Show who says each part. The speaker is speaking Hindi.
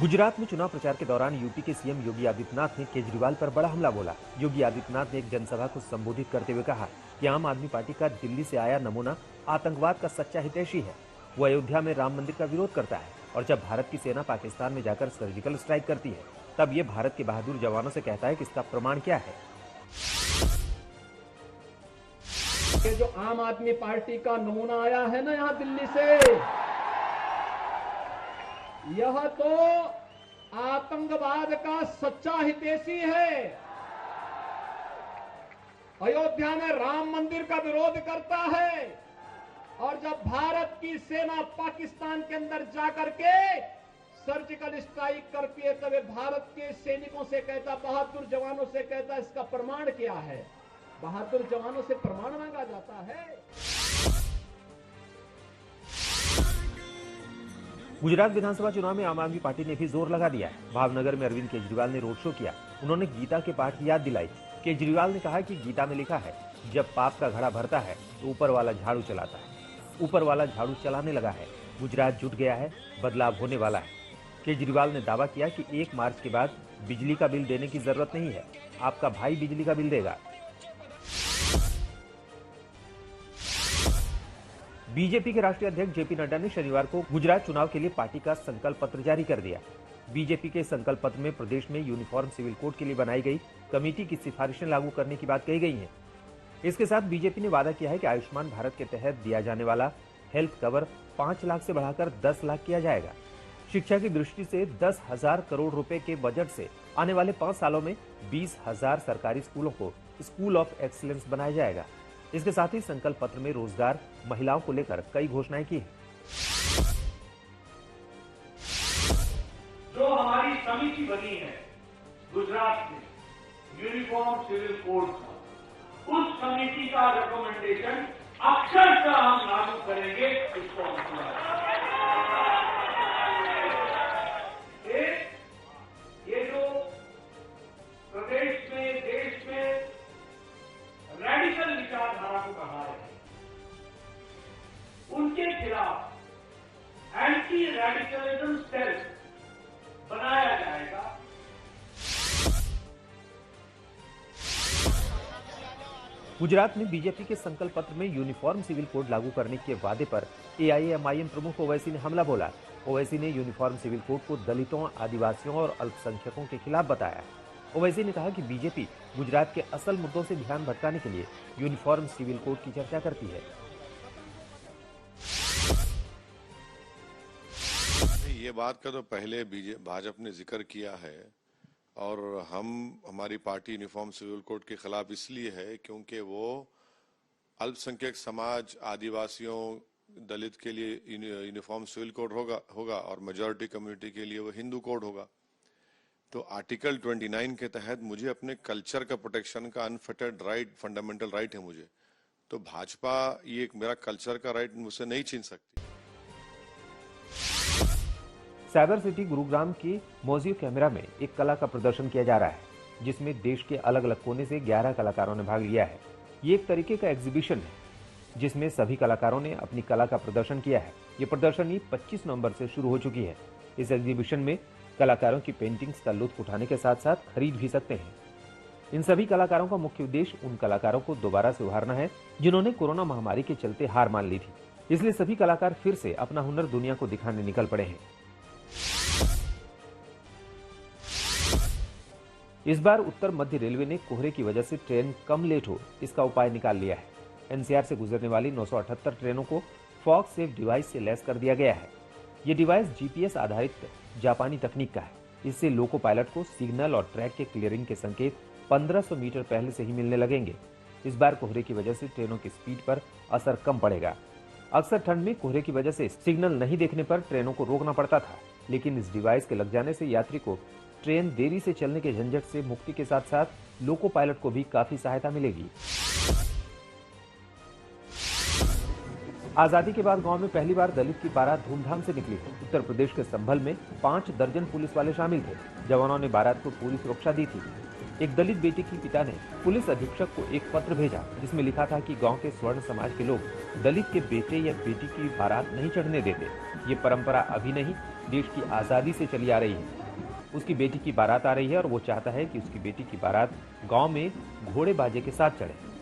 Speaker 1: गुजरात में चुनाव प्रचार के दौरान यूपी के सीएम योगी आदित्यनाथ ने केजरीवाल पर बड़ा हमला बोला। योगी आदित्यनाथ ने एक जनसभा को संबोधित करते हुए कहा कि आम आदमी पार्टी का दिल्ली से आया नमूना आतंकवाद का सच्चा हितैषी है। वो अयोध्या में राम मंदिर का विरोध करता है और जब भारत की सेना पाकिस्तान में जाकर सर्जिकल स्ट्राइक करती है तब ये भारत के बहादुर जवानों से कहता है कि इसका प्रमाण क्या है।
Speaker 2: ये जो आम आदमी पार्टी का नमूना आया है ना यहाँ दिल्ली से, यह तो आतंकवाद का सच्चा हितैषी है। अयोध्या में राम मंदिर का विरोध करता है और जब भारत की सेना पाकिस्तान के अंदर जाकर के सर्जिकल स्ट्राइक करती है तब भारत के सैनिकों से कहता, बहादुर जवानों से कहता, इसका प्रमाण क्या है? बहादुर जवानों से प्रमाण मांगा जाता है।
Speaker 1: गुजरात विधानसभा चुनाव में आम आदमी पार्टी ने भी जोर लगा दिया है। भावनगर में अरविंद केजरीवाल ने रोड शो किया। उन्होंने गीता के पाठ की याद दिलाई। केजरीवाल ने कहा कि गीता में लिखा है, जब पाप का घड़ा भरता है तो ऊपर वाला झाड़ू चलाता है। ऊपर वाला झाड़ू चलाने लगा है। गुजरात जुट गया है, बदलाव होने वाला है। केजरीवाल ने दावा किया कि 1 मार्च के बाद बिजली का बिल देने की जरूरत नहीं है, आपका भाई बिजली का बिल देगा। बीजेपी के राष्ट्रीय अध्यक्ष जेपी नड्डा ने शनिवार को गुजरात चुनाव के लिए पार्टी का संकल्प पत्र जारी कर दिया। बीजेपी के संकल्प पत्र में प्रदेश में यूनिफॉर्म सिविल कोड के लिए बनाई गई कमेटी की सिफारिशें लागू करने की बात कही गई है। इसके साथ बीजेपी ने वादा किया है कि आयुष्मान भारत के तहत दिया जाने वाला हेल्थ कवर 5 लाख से बढ़ाकर 10 लाख किया जाएगा। शिक्षा की दृष्टि से 10,000 करोड़ रुपए के बजट से आने वाले 5 सालों में 20,000 सरकारी स्कूलों को स्कूल ऑफ एक्सीलेंस बनाया जाएगा। इसके साथ ही संकल्प पत्र में रोजगार, महिलाओं को लेकर कई घोषणाएं की हैं।
Speaker 3: जो हमारी समिति बनी है गुजरात में यूनिफॉर्म सिविल कोड का, उस समिति का रिकमेंडेशन अक्षरशः हम लागू करेंगे। इसको ये जो प्रदेश में, देश में रेडिकल विचारधारा को कहा है, उनके खिलाफ एंटी रेडिकलिज्म सेल बनाया जाएगा।
Speaker 1: गुजरात में बीजेपी के संकल्प पत्र में यूनिफॉर्म सिविल कोड लागू करने के वादे पर एआईएमआईएम प्रमुख ओवैसी ने हमला बोला। ओवैसी ने यूनिफॉर्म सिविल कोड को दलितों, आदिवासियों और अल्पसंख्यकों के खिलाफ बताया। ओवैसी ने कहा कि बीजेपी गुजरात के असल मुद्दों से ध्यान भटकाने के लिए यूनिफॉर्म सिविल कोड की चर्चा करती है।
Speaker 4: ये बात का तो पहले भाजपा ने जिक्र किया है और हमारी पार्टी यूनिफॉर्म सिविल कोड के खिलाफ इसलिए है क्योंकि वो अल्पसंख्यक समाज, आदिवासियों, दलित के लिए यूनिफॉर्म सिविल कोड होगा और मेजॉरिटी कम्युनिटी के लिए वो हिंदू कोड होगा। तो आर्टिकल 29 के तहत मुझे अपने कल्चर का प्रोटेक्शन का अनफिटेड राइट, फंडामेंटल राइट है मुझे। तो भाजपा ये मेरा कल्चर का राइट मुझसे नहीं छीन सकती।
Speaker 1: साइबर सिटी गुरुग्राम की म्यूजिक कैमरा में एक कला का प्रदर्शन किया जा रहा है, जिसमें देश के अलग अलग कोने से 11 कलाकारों ने भाग लिया है। ये एक तरीके का एग्जीबिशन है जिसमें सभी कलाकारों ने अपनी कला का प्रदर्शन किया है। ये प्रदर्शनी 25 नवंबर से शुरू हो चुकी है। इस एग्जीबिशन में कलाकारों की पेंटिंग्स का लुत्फ उठाने के साथ साथ खरीद भी सकते हैं। इन सभी कलाकारों का मुख्य उद्देश्य उन कलाकारों को दोबारा से उभारना है जिन्होंने कोरोना महामारी के चलते हार मान ली थी। इसलिए सभी कलाकार फिर से अपना हुनर दुनिया को दिखाने निकल पड़े हैं। इस बार उत्तर मध्य रेलवे ने कोहरे की वजह से ट्रेन कम लेट हो इसका उपाय निकाल लिया है। एनसीआर से गुजरने वाली 978 ट्रेनों को फॉग सेफ डिवाइस से लैस कर दिया गया है। ये डिवाइस जीपीएस आधारित जापानी तकनीक का है। इससे लोको पायलट को सिग्नल और ट्रैक के क्लियरिंग के संकेत 1500 मीटर पहले से ही मिलने लगेंगे। इस बार कोहरे की वजह से ट्रेनों की स्पीड पर असर कम पड़ेगा। अक्सर ठंड में कोहरे की वजह से सिग्नल नहीं देखने पर ट्रेनों को रोकना पड़ता था, लेकिन इस डिवाइस के लग जाने से यात्री को ट्रेन देरी से चलने के झंझट से मुक्ति के साथ साथ लोको पायलट को भी काफी सहायता मिलेगी। आजादी के बाद गांव में पहली बार दलित की बारात धूमधाम से निकली है। उत्तर प्रदेश के संभल में 5 दर्जन पुलिस वाले शामिल थे। जवानों ने बारात को पूरी सुरक्षा दी थी। एक दलित बेटी की पिता ने पुलिस अधीक्षक को एक पत्र भेजा जिसमें लिखा था कि गांव के स्वर्ण समाज के लोग दलित के बेटे या बेटी की बारात नहीं चढ़ने देते। ये परंपरा अभी नहीं, देश की आजादी से चली आ रही है। उसकी बेटी की बारात आ रही है और वो चाहता है कि उसकी बेटी की बारात गांव में घोड़े बाजे के साथ चढ़े।